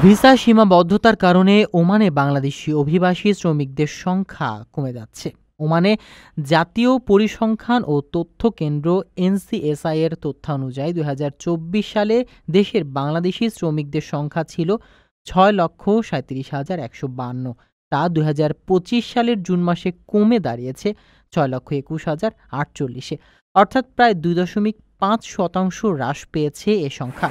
Visa সীমাবদ্ধতার কারণে ওমানে বাংলাদেশি অভিবাসী শ্রমিকদের সংখ্যা কমে যাচ্ছে। ওমানে জাতীয় পরিসংখ্যান ও তথ্য কেন্দ্র এনসিএসআই এর তথ্যানুযায়ী ২০২৪ সালে দেশের বাংলাদেশি শ্রমিকদের সংখ্যা ছিল ৬,৩৭,১৫২। তা ২০২৫ সালের জুন মাসে কমে দাঁড়িয়েছে ৬,২১,০৪৮-এ, অর্থাৎ প্রায় ২.৫% হ্রাস পেয়েছে এ সংখ্যা।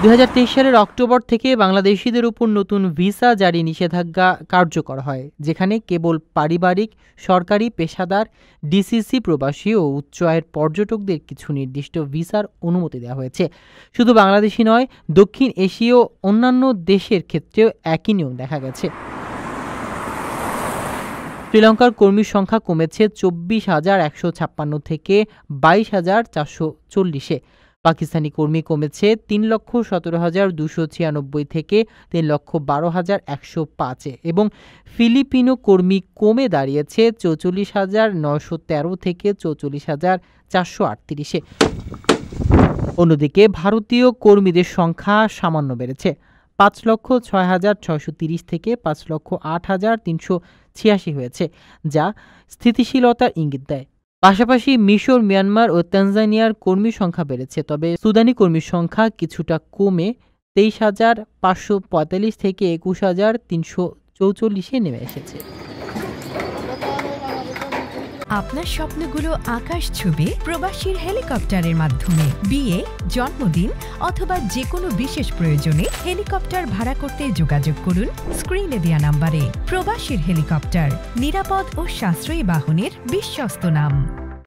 ২০২৩ সালের অক্টোবর থেকে বাংলাদেশিদের উপর নতুন ভিসা জারি নিষেধাজ্ঞা কার্যকর হয়, যেখানে কেবল পারিবারিক, সরকারি, পেশাদার, ডিসিসি, প্রবাসী ও উচ্চ আয়ের পর্যটকদের কিছু নির্দিষ্ট ভিসার অনুমতি দেওয়া হয়েছে। শুধু বাংলাদেশি নয়, দক্ষিণ এশীয় অন্যান্য দেশের ক্ষেত্রেও একই নিয়ম দেখা গেছে। শ্রীলঙ্কার কর্মীর সংখ্যা কমেছে ২৪,১৫৬ থেকে ২২,৪৪০-এ। পাকিস্তানি কর্মী কমেছে ৩,১৭,২৯৬ থেকে ৩,১২,১০৫-এ এবং ফিলিপিনো কর্মী কমে দাঁড়িয়েছে ৪৪,৯১৩ থেকে ৪৪,৪৩৮-এ। অন্যদিকে ভারতীয় কর্মীদের সংখ্যা সামান্য বেড়েছে, ৫,০৬,৬৩০ থেকে ৫,০৮,৩৮৬ হয়েছে, যা স্থিতিশীলতার ইঙ্গিত দেয়। পাশাপাশি মিশর, মিয়ানমার ও তানজানিয়ার কর্মী সংখ্যা বেড়েছে, তবে সুদানি কর্মীর সংখ্যা কিছুটা কমে ২৩,৫৪৫ থেকে ২১,৩৪৪-এ নেমে এসেছে। আপনার স্বপ্নগুলো আকাশ ছুবে প্রবাসীর হেলিকপ্টারের মাধ্যমে। বিয়ে, জন্মদিন অথবা যে কোনো বিশেষ প্রয়োজনে হেলিকপ্টার ভাড়া করতে যোগাযোগ করুন স্ক্রিনে দেয়া নাম্বারে। প্রবাসীর হেলিকপ্টার, নিরাপদ ও সাশ্রয়ী বাহনের বিশ্বস্ত নাম।